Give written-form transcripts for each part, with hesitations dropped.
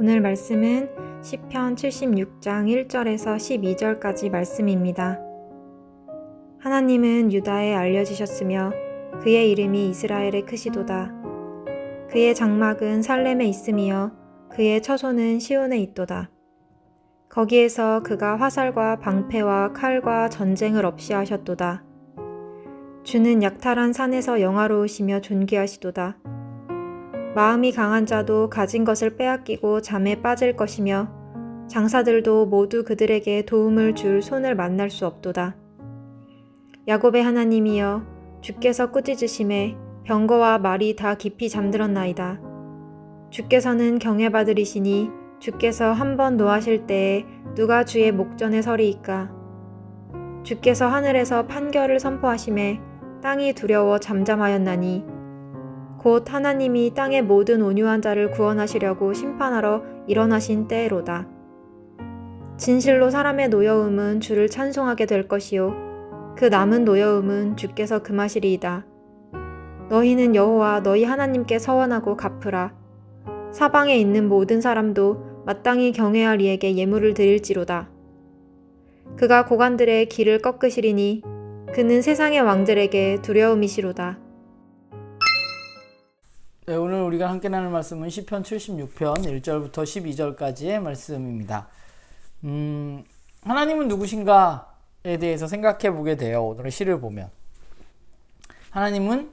오늘 말씀은 시편 76장 1절에서 12절까지 말씀입니다. 하나님은 유다에 알려지셨으며 그의 이름이 이스라엘에 크시도다. 그의 장막은 살렘에 있음이여 그의 처소는 시온에 있도다. 거기에서 그가 화살과 방패와 칼과 전쟁을 없이 하셨도다. 주는 약탈한 산에서 영화로우시며 존귀하시도다. 마음이 강한 자도 가진 것을 빼앗기고 잠에 빠질 것이며 장사들도 모두 그들에게 도움을 줄 손을 만날 수 없도다. 야곱의 하나님이여 주께서 꾸짖으심에 병거와 말이 다 깊이 잠들었나이다. 주께서는 경외받으리시니 주께서 한번 노하실 때에 누가 주의 목전에 서리이까. 주께서 하늘에서 판결을 선포하심에 땅이 두려워 잠잠하였나니 곧 하나님이 땅의 모든 온유한 자를 구원하시려고 심판하러 일어나신 때로다. 진실로 사람의 노여움은 주를 찬송하게 될 것이요 그 남은 노여움은 주께서 금하시리이다. 너희는 여호와 너희 하나님께 서원하고 갚으라. 사방에 있는 모든 사람도 마땅히 경외할 이에게 예물을 드릴지로다. 그가 고관들의 길을 꺾으시리니 그는 세상의 왕들에게 두려움이시로다. 네, 오늘 우리가 함께 나눌 말씀은 시편 76편 1절부터 12절까지의 말씀입니다. 하나님은 누구신가에 대해서 생각해 보게 돼요. 오늘의 시를 보면 하나님은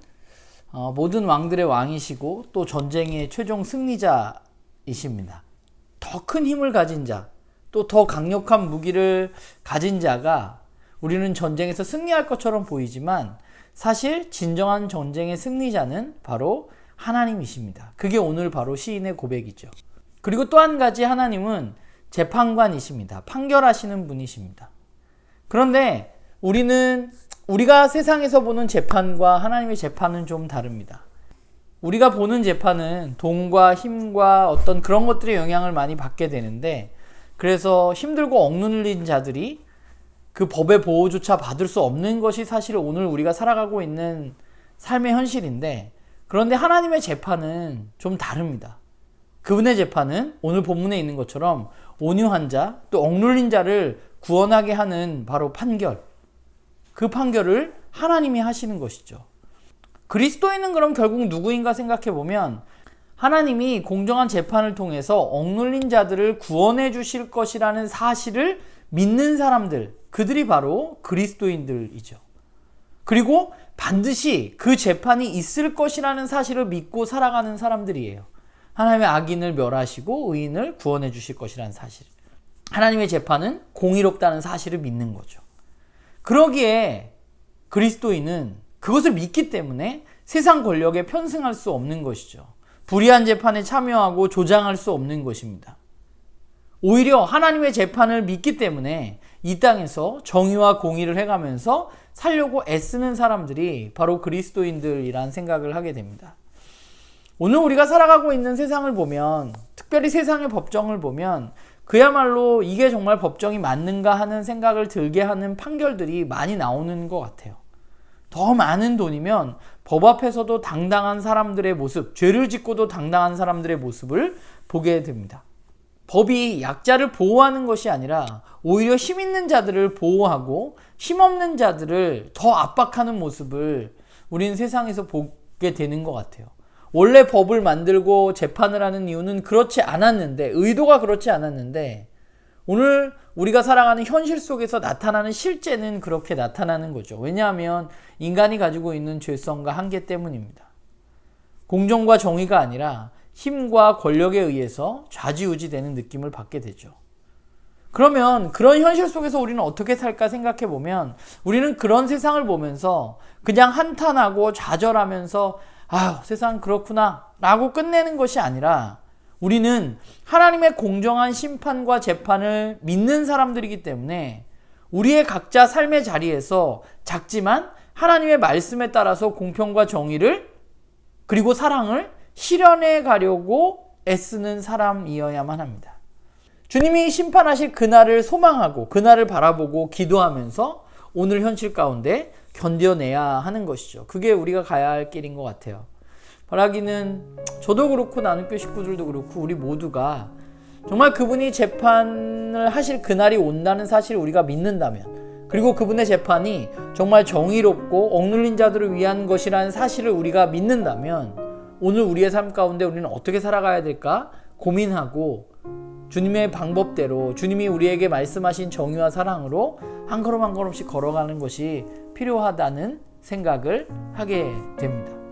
모든 왕들의 왕이시고 또 전쟁의 최종 승리자이십니다. 더 큰 힘을 가진 자, 또 더 강력한 무기를 가진 자가 우리는 전쟁에서 승리할 것처럼 보이지만 사실 진정한 전쟁의 승리자는 바로 하나님이십니다. 그게 오늘 바로 시인의 고백이죠. 그리고 또 한 가지 하나님은 재판관이십니다. 판결하시는 분이십니다. 그런데 우리가 세상에서 보는 재판과 하나님의 재판은 좀 다릅니다. 우리가 보는 재판은 돈과 힘과 어떤 그런 것들의 영향을 많이 받게 되는데 그래서 힘들고 억눌린 자들이 그 법의 보호조차 받을 수 없는 것이 사실 오늘 우리가 살아가고 있는 삶의 현실인데 그런데 하나님의 재판은 좀 다릅니다. 그분의 재판은 오늘 본문에 있는 것처럼 온유한 자, 또 억눌린 자를 구원하게 하는 바로 판결. 그 판결을 하나님이 하시는 것이죠. 그리스도인은 그럼 결국 누구인가 생각해 보면 하나님이 공정한 재판을 통해서 억눌린 자들을 구원해 주실 것이라는 사실을 믿는 사람들, 그들이 바로 그리스도인들이죠. 그리고 반드시 그 재판이 있을 것이라는 사실을 믿고 살아가는 사람들이에요. 하나님의 악인을 멸하시고 의인을 구원해 주실 것이라는 사실. 하나님의 재판은 공의롭다는 사실을 믿는 거죠. 그러기에 그리스도인은 그것을 믿기 때문에 세상 권력에 편승할 수 없는 것이죠. 불의한 재판에 참여하고 조장할 수 없는 것입니다. 오히려 하나님의 재판을 믿기 때문에 이 땅에서 정의와 공의를 해가면서 살려고 애쓰는 사람들이 바로 그리스도인들이란 생각을 하게 됩니다. 오늘 우리가 살아가고 있는 세상을 보면, 특별히 세상의 법정을 보면 그야말로 이게 정말 법정이 맞는가 하는 생각을 들게 하는 판결들이 많이 나오는 것 같아요. 더 많은 돈이면 법 앞에서도 당당한 사람들의 모습, 죄를 짓고도 당당한 사람들의 모습을 보게 됩니다. 법이 약자를 보호하는 것이 아니라 오히려 힘 있는 자들을 보호하고 힘없는 자들을 더 압박하는 모습을 우리는 세상에서 보게 되는 것 같아요. 원래 법을 만들고 재판을 하는 이유는 그렇지 않았는데, 의도가 그렇지 않았는데 오늘 우리가 살아가는 현실 속에서 나타나는 실제는 그렇게 나타나는 거죠. 왜냐하면 인간이 가지고 있는 죄성과 한계 때문입니다. 공정과 정의가 아니라 힘과 권력에 의해서 좌지우지되는 느낌을 받게 되죠. 그러면 그런 현실 속에서 우리는 어떻게 살까 생각해 보면 우리는 그런 세상을 보면서 그냥 한탄하고 좌절하면서 아유, 세상 그렇구나 라고 끝내는 것이 아니라 우리는 하나님의 공정한 심판과 재판을 믿는 사람들이기 때문에 우리의 각자 삶의 자리에서 작지만 하나님의 말씀에 따라서 공평과 정의를 그리고 사랑을 실현해 가려고 애쓰는 사람이어야만 합니다. 주님이 심판하실 그날을 소망하고 그날을 바라보고 기도하면서 오늘 현실 가운데 견뎌내야 하는 것이죠. 그게 우리가 가야 할 길인 것 같아요. 바라기는 저도 그렇고 나눔교 식구들도 그렇고 우리 모두가 정말 그분이 재판을 하실 그날이 온다는 사실을 우리가 믿는다면, 그리고 그분의 재판이 정말 정의롭고 억눌린 자들을 위한 것이라는 사실을 우리가 믿는다면, 오늘 우리의 삶 가운데 우리는 어떻게 살아가야 될까 고민하고 주님의 방법대로, 주님이 우리에게 말씀하신 정의와 사랑으로 한 걸음 한 걸음씩 걸어가는 것이 필요하다는 생각을 하게 됩니다.